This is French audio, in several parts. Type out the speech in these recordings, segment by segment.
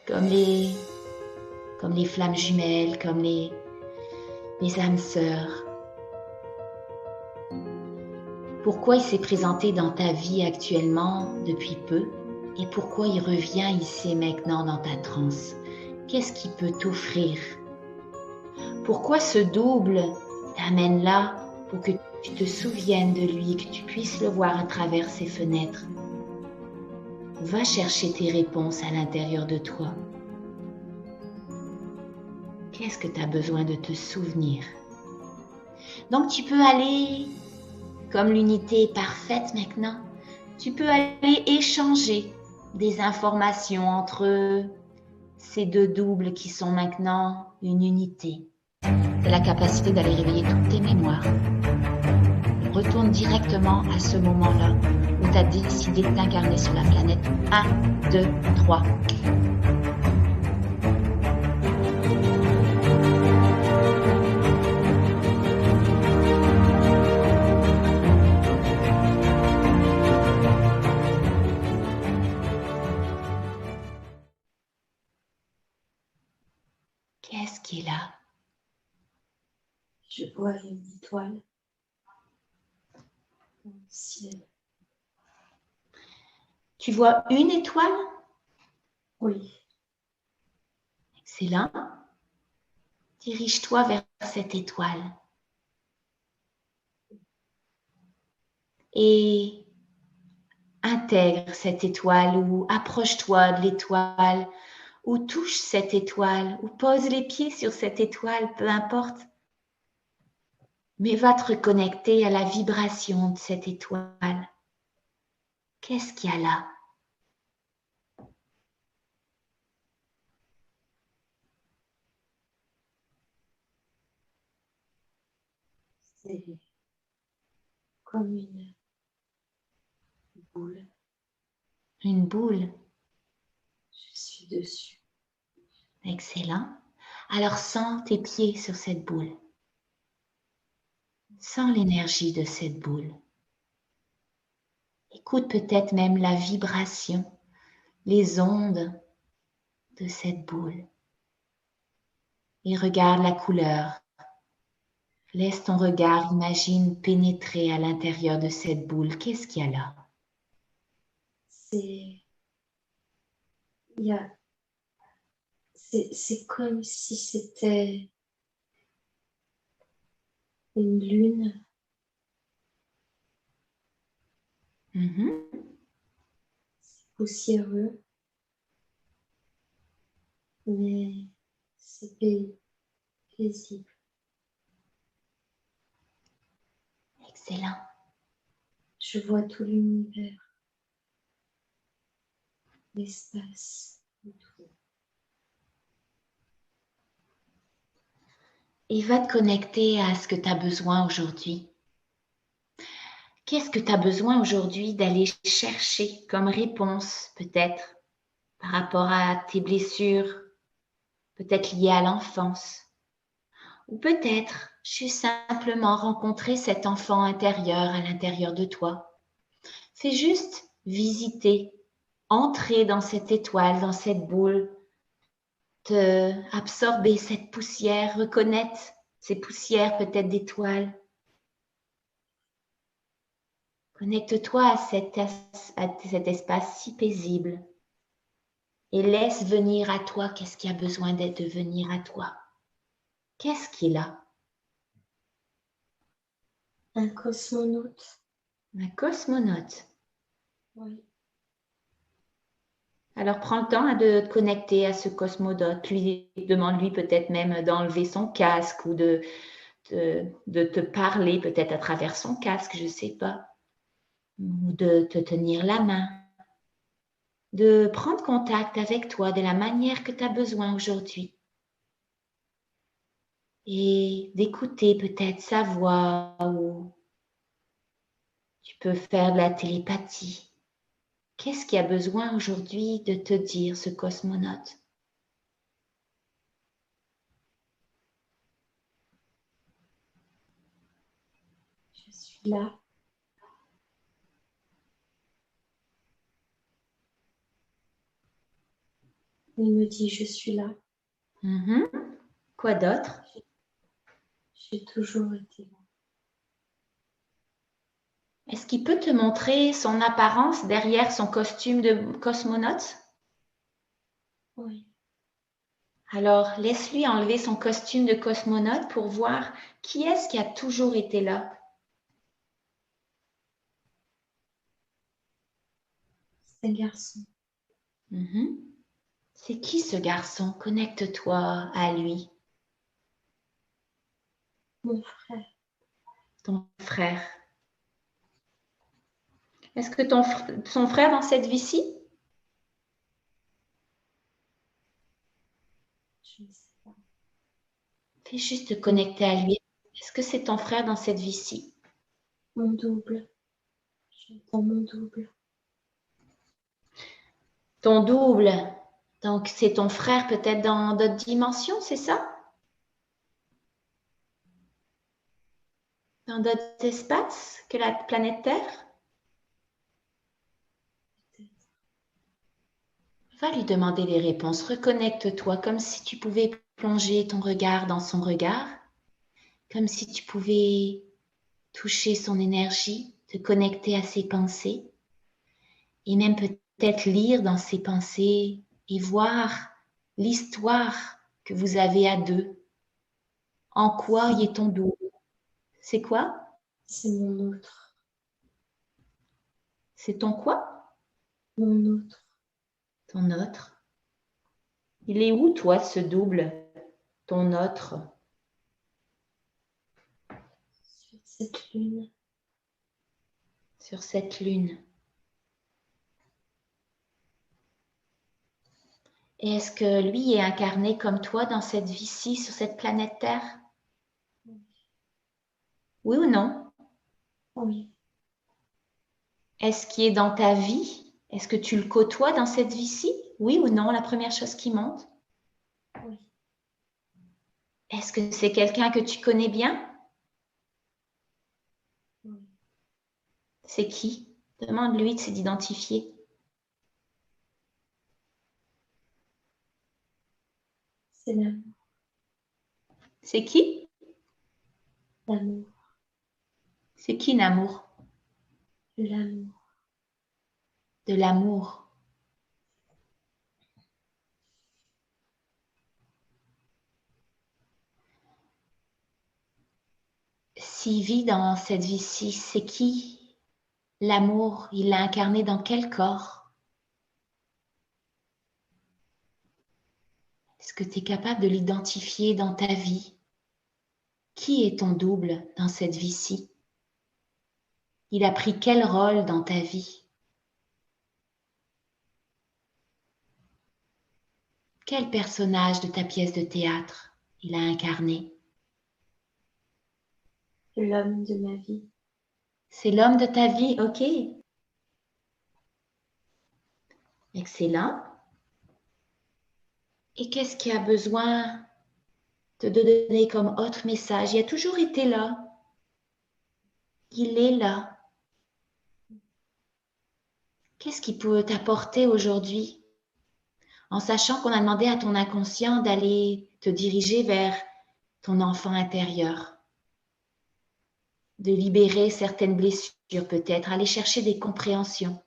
comme les flammes jumelles, comme les âmes sœurs. Pourquoi il s'est présenté dans ta vie actuellement depuis peu et pourquoi il revient ici maintenant dans ta transe? Qu'est-ce qu'il peut t'offrir? Pourquoi ce double t'amène là pour que tu te souviennes de lui, que tu puisses le voir à travers ses fenêtres? Va chercher tes réponses à l'intérieur de toi. Qu'est-ce que tu as besoin de te souvenir? Donc tu peux aller, comme l'unité est parfaite maintenant, tu peux aller échanger des informations entre ces deux doubles qui sont maintenant une unité. C'est la capacité d'aller réveiller toutes tes mémoires. Retourne directement à ce moment-là où tu as décidé de t'incarner sur la planète. 1, 2, 3. Qu'est-ce qui est là? Je vois une étoile dans le ciel. Tu vois une étoile? Oui. Excellent. Dirige-toi vers cette étoile. Et intègre cette étoile ou approche-toi de l'étoile ou touche cette étoile ou pose les pieds sur cette étoile, peu importe. Mais va te reconnecter à la vibration de cette étoile. Qu'est-ce qu'il y a là? C'est comme une boule. Une boule. Je suis dessus. Excellent. Alors sens tes pieds sur cette boule. Sens l'énergie de cette boule. Écoute peut-être même la vibration, les ondes de cette boule. Et regarde la couleur. Laisse ton regard, imagine pénétrer à l'intérieur de cette boule. Qu'est-ce qu'il y a là? C'est comme si c'était une lune. C'est poussiéreux, mais c'est paisible. Excellent. Je vois tout l'univers, l'espace autour. Et va te connecter à ce que tu as besoin aujourd'hui. Qu'est-ce que tu as besoin aujourd'hui d'aller chercher comme réponse, peut-être, par rapport à tes blessures, peut-être liées à l'enfance, ou peut-être juste simplement rencontrer cet enfant intérieur à l'intérieur de toi. C'est juste visiter, entrer dans cette étoile, dans cette boule, te absorber cette poussière, reconnaître ces poussières peut-être d'étoiles. Connecte-toi à cet espace si paisible et laisse venir à toi qu'est-ce qui a besoin de venir à toi. Qu'est-ce qui est là? Un cosmonaute. Un cosmonaute. Oui. Alors prends le temps de te connecter à ce cosmonaute. Demande-lui peut-être même d'enlever son casque ou de te parler peut-être à travers son casque, je ne sais pas. Ou de te tenir la main. De prendre contact avec toi de la manière que tu as besoin aujourd'hui. Et d'écouter peut-être sa voix ou tu peux faire de la télépathie. Qu'est-ce qui a besoin aujourd'hui de te dire ce cosmonaute? Je suis là. Il me dit, je suis là. Mhm. Quoi d'autre? J'ai toujours été là. Est-ce qu'il peut te montrer son apparence derrière son costume de cosmonaute? Oui. Alors, laisse-lui enlever son costume de cosmonaute pour voir qui est-ce qui a toujours été là. C'est un garçon. Mhm. C'est qui ce garçon? Connecte-toi à lui, Mon frère. ton frère. Est-ce que son frère dans cette vie-ci? Je ne sais pas. Fais juste te connecter à lui. Est-ce que c'est ton frère dans cette vie-ci? Mon double. J'entends mon double. Ton double. Donc, c'est ton frère peut-être dans d'autres dimensions, c'est ça? Dans d'autres espaces que la planète Terre? Peut-être. Va lui demander les réponses. Reconnecte-toi comme si tu pouvais plonger ton regard dans son regard, comme si tu pouvais toucher son énergie, te connecter à ses pensées et même peut-être lire dans ses pensées et voir l'histoire que vous avez à deux. En quoi y est ton double? C'est quoi? C'est mon autre. C'est ton quoi? Mon autre. Ton autre. Il est où, toi, ce double? Ton autre. Sur cette lune. Sur cette lune. Et est-ce que lui est incarné comme toi dans cette vie-ci, sur cette planète Terre? Oui. Oui ou non? Oui. Est-ce qu'il est dans ta vie? Est-ce que tu le côtoies dans cette vie-ci? Oui ou non, la première chose qui monte? Oui. Est-ce que c'est quelqu'un que tu connais bien? Oui. C'est qui? Demande-lui de s'identifier. C'est l'amour. C'est qui? L'amour. C'est qui l'amour? L'amour. De l'amour. S'il vit dans cette vie-ci, c'est qui? L'amour, il l'a incarné dans quel corps? Est-ce que tu es capable de l'identifier dans ta vie? Qui est ton double dans cette vie-ci? Il a pris quel rôle dans ta vie? Quel personnage de ta pièce de théâtre il a incarné? L'homme de ma vie. C'est l'homme de ta vie, ok. Excellent. Et qu'est-ce qui a besoin de donner comme autre message? Il a toujours été là. Il est là. Qu'est-ce qui peut t'apporter aujourd'hui? En sachant qu'on a demandé à ton inconscient d'aller te diriger vers ton enfant intérieur, de libérer certaines blessures peut-être, aller chercher des compréhensions.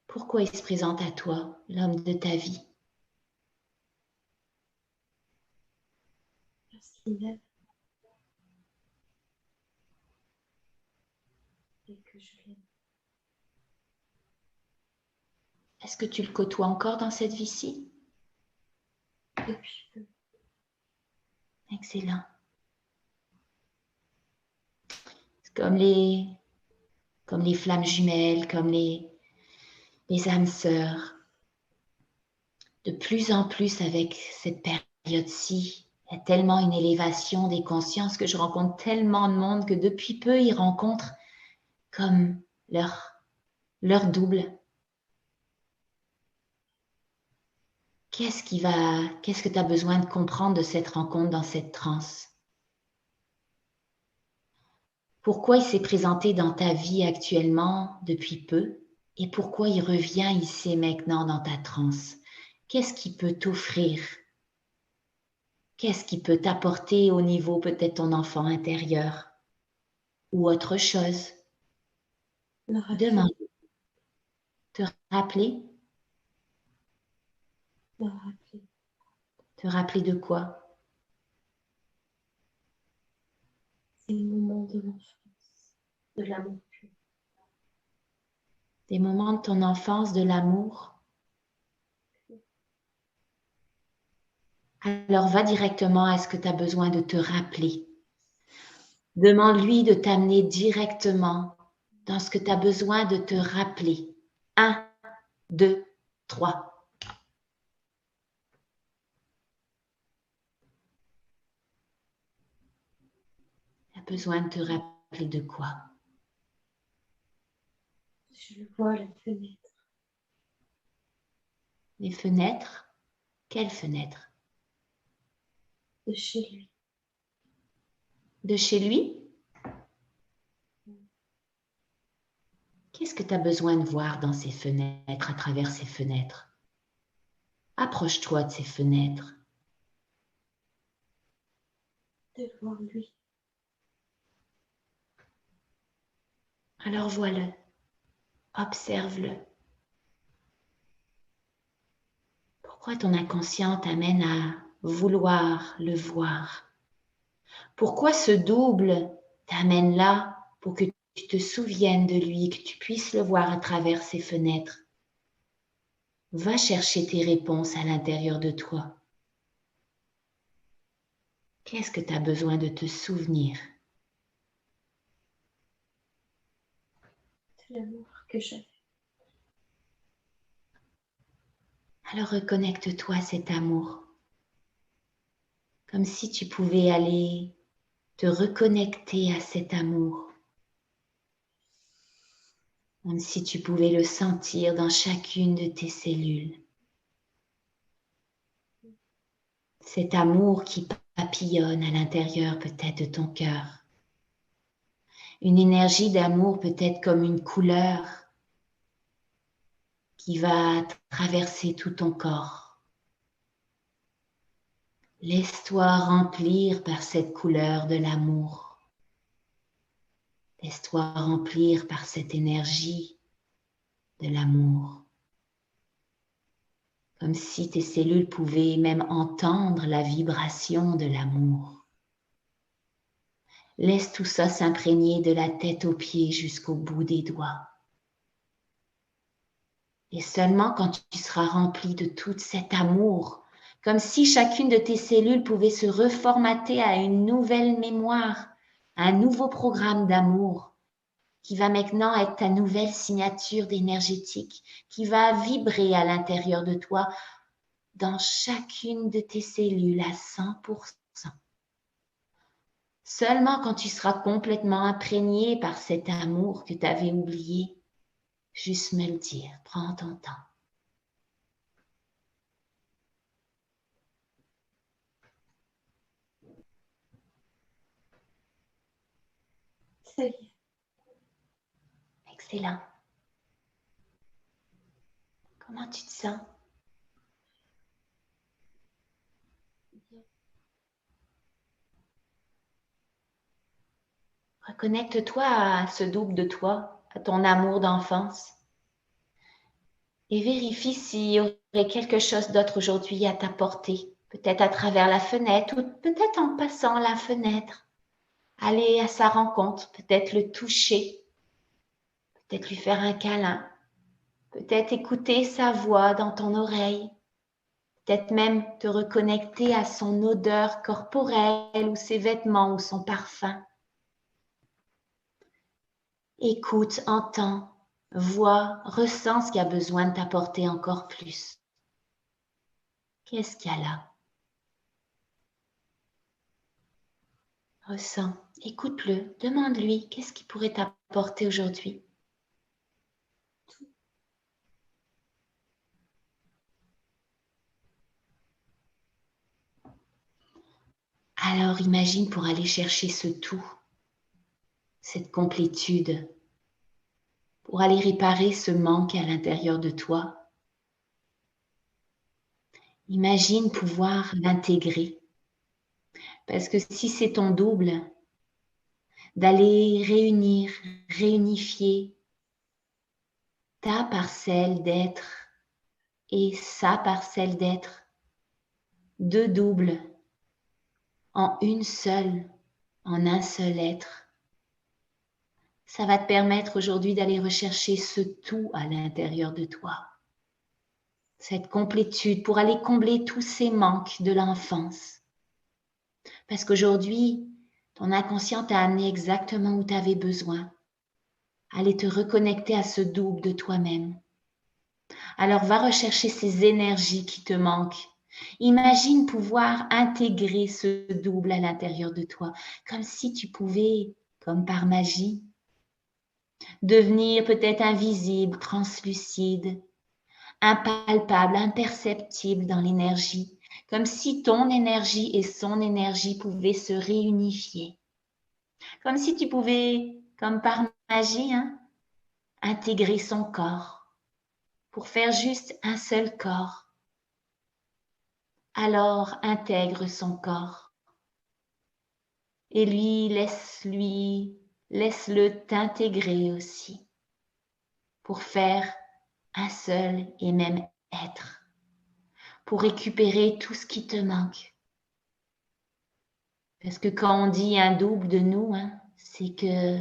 Pourquoi il se présente à toi, l'homme de ta vie? Parce qu'il m'aime. Et que je l'aime. Est-ce que tu le côtoies encore dans cette vie-ci? Depuis peu. Excellent. C'est comme les flammes jumelles, comme les âmes sœurs. De plus en plus avec cette période-ci, il y a tellement une élévation des consciences que je rencontre tellement de monde que depuis peu, ils rencontrent comme leur double. Qu'est-ce que tu as besoin de comprendre de cette rencontre dans cette transe? Pourquoi il s'est présenté dans ta vie actuellement depuis peu? et pourquoi il revient ici et maintenant dans ta transe. Qu'est-ce qu'il peut t'offrir? Qu'est-ce qui peut t'apporter au niveau peut-être ton enfant intérieur ou autre chose? Me rappeler, Demande. Te rappeler? me rappeler Te rappeler de quoi? ces moments de l'enfance, de l'amour pur. Des moments de ton enfance, de l'amour. Alors va directement à ce que tu as besoin de te rappeler. Demande-lui de t'amener directement dans ce que tu as besoin de te rappeler. 1, 2, 3. Tu as besoin de te rappeler de quoi? Je le vois à la fenêtre, Les fenêtres? Quelles fenêtres? de chez lui. De chez lui? Qu'est-ce que tu as besoin de voir dans ces fenêtres, à travers ces fenêtres? Approche-toi de ces fenêtres. De le voir lui. Alors vois-le, observe-le. Pourquoi ton inconscient t'amène à vouloir le voir? Pourquoi ce double t'amène là pour que tu te souviennes de lui, que tu puisses le voir à travers ces fenêtres? Va chercher tes réponses à l'intérieur de toi. Qu'est-ce que tu as besoin de te souvenir? De l'amour que j'avais. Alors reconnecte-toi à cet amour, comme si tu pouvais aller te reconnecter à cet amour, comme si tu pouvais le sentir dans chacune de tes cellules. Cet amour qui papillonne à l'intérieur peut-être de ton cœur. Une énergie d'amour peut-être comme une couleur qui va traverser tout ton corps. Laisse-toi remplir par cette couleur de l'amour. Laisse-toi remplir par cette énergie de l'amour. Comme si tes cellules pouvaient même entendre la vibration de l'amour. Laisse tout ça s'imprégner de la tête aux pieds jusqu'au bout des doigts. Et seulement quand tu seras rempli de tout cet amour, comme si chacune de tes cellules pouvait se reformater à une nouvelle mémoire, à un nouveau programme d'amour, qui va maintenant être ta nouvelle signature d'énergétique, qui va vibrer à l'intérieur de toi, dans chacune de tes cellules à 100%. Seulement quand tu seras complètement imprégné par cet amour que tu avais oublié, juste me le dire, prends ton temps. Ça y est. Excellent. Comment tu te sens? Bien. Reconnecte-toi à ce double de toi, à ton amour d'enfance. Et vérifie s'il y aurait quelque chose d'autre aujourd'hui à t'apporter. Peut-être à travers la fenêtre ou peut-être en passant la fenêtre. Aller à sa rencontre, peut-être le toucher, peut-être lui faire un câlin, peut-être écouter sa voix dans ton oreille, peut-être même te reconnecter à son odeur corporelle ou ses vêtements ou son parfum. Écoute, entends, vois, ressens ce qui a besoin de t'apporter encore plus. Qu'est-ce qu'il y a là? Ressens, écoute-le, demande-lui qu'est-ce qui pourrait t'apporter aujourd'hui. Alors imagine pour aller chercher ce tout, cette complétude, pour aller réparer ce manque à l'intérieur de toi. Imagine pouvoir l'intégrer. Parce que si c'est ton double, d'aller réunir, réunifier ta parcelle d'être et sa parcelle d'être, deux doubles en une seule, en un seul être. Ça va te permettre aujourd'hui d'aller rechercher ce tout à l'intérieur de toi. Cette complétude pour aller combler tous ces manques de l'enfance. Parce qu'aujourd'hui, ton inconscient t'a amené exactement où tu avais besoin. Aller te reconnecter à ce double de toi-même. Alors va rechercher ces énergies qui te manquent. Imagine pouvoir intégrer ce double à l'intérieur de toi, comme si tu pouvais, comme par magie, devenir peut-être invisible, translucide, impalpable, imperceptible dans l'énergie, comme si ton énergie et son énergie pouvaient se réunifier. Comme si tu pouvais, comme par magie, intégrer son corps pour faire juste un seul corps. Alors intègre son corps et laisse-le t'intégrer aussi pour faire un seul et même être, pour récupérer tout ce qui te manque. Parce que quand on dit un double de nous, c'est que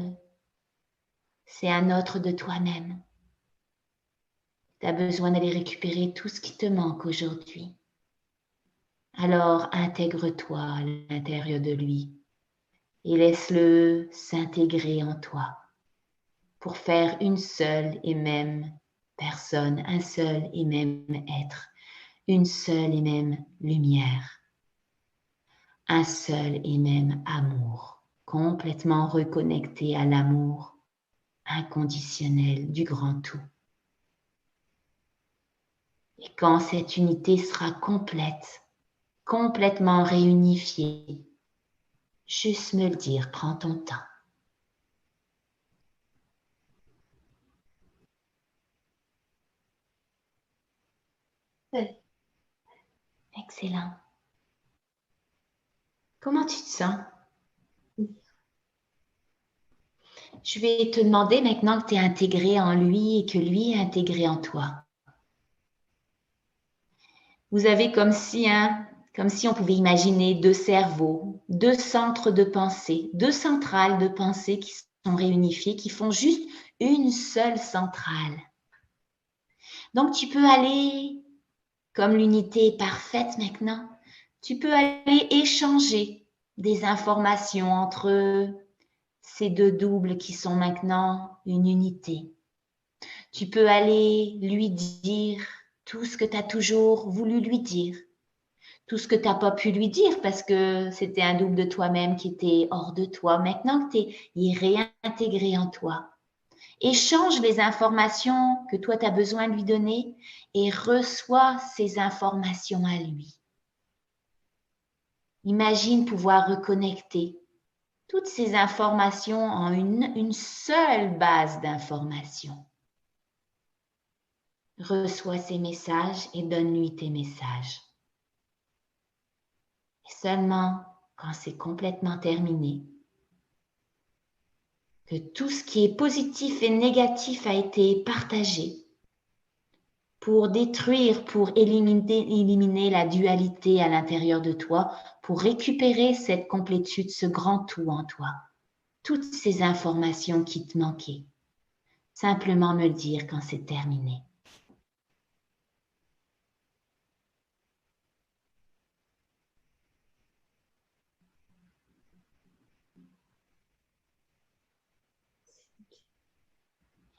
c'est un autre de toi-même. Tu as besoin d'aller récupérer tout ce qui te manque aujourd'hui. Alors intègre-toi à l'intérieur de lui et laisse-le s'intégrer en toi pour faire une seule et même personne, un seul et même être, une seule et même lumière, un seul et même amour, complètement reconnecté à l'amour inconditionnel du grand tout. Et quand cette unité sera complète, complètement réunifiée, juste me le dire, prends ton temps. Ouais. Excellent. Comment tu te sens? Je vais te demander maintenant que tu es intégré en lui et que lui est intégré en toi. Vous avez comme si on pouvait imaginer deux cerveaux, deux centres de pensée, deux centrales de pensée qui sont réunifiées, qui font juste une seule centrale. Donc tu peux aller, comme l'unité est parfaite maintenant, tu peux aller échanger des informations entre ces deux doubles qui sont maintenant une unité. Tu peux aller lui dire tout ce que tu as toujours voulu lui dire, tout ce que tu n'as pas pu lui dire parce que c'était un double de toi-même qui était hors de toi. Maintenant que il est réintégré en toi, échange les informations que toi tu as besoin de lui donner et reçois ces informations à lui. Imagine pouvoir reconnecter toutes ces informations en une seule base d'informations. Reçois ces messages et donne-lui tes messages. Et seulement quand c'est complètement terminé, que tout ce qui est positif et négatif a été partagé pour détruire, pour éliminer la dualité à l'intérieur de toi, pour récupérer cette complétude, ce grand tout en toi, toutes ces informations qui te manquaient. Simplement me le dire quand c'est terminé.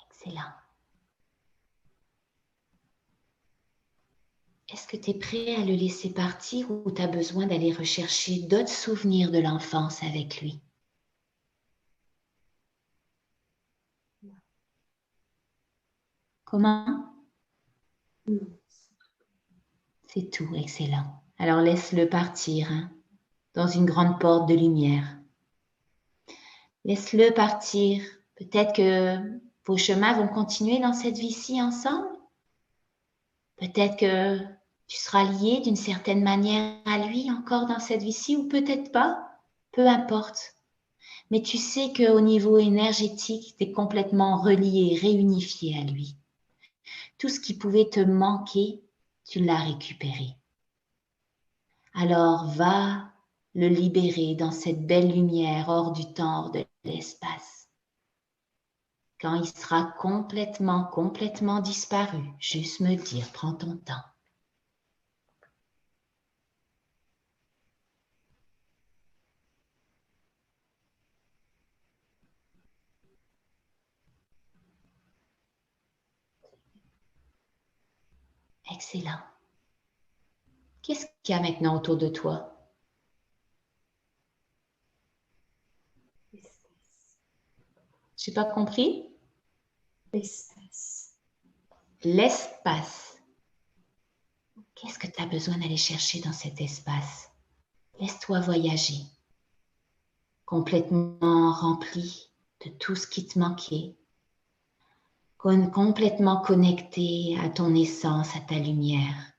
Excellent. Est-ce que tu es prêt à le laisser partir ou tu as besoin d'aller rechercher d'autres souvenirs de l'enfance avec lui? Comment? C'est tout, excellent. Alors laisse-le partir dans une grande porte de lumière. Laisse-le partir. Peut-être que vos chemins vont continuer dans cette vie-ci ensemble. Peut-être que tu seras lié d'une certaine manière à lui encore dans cette vie-ci ou peut-être pas, peu importe. Mais tu sais qu'au niveau énergétique, tu es complètement relié, réunifié à lui. Tout ce qui pouvait te manquer, tu l'as récupéré. Alors va le libérer dans cette belle lumière hors du temps, hors de l'espace. Quand il sera complètement disparu, juste me dire, prends ton temps. Excellent. Qu'est-ce qu'il y a maintenant autour de toi? L'espace. J'ai pas compris? L'espace. L'espace. Qu'est-ce que tu as besoin d'aller chercher dans cet espace? Laisse-toi voyager. Complètement rempli de tout ce qui te manquait. Complètement connecté à ton essence, à ta lumière.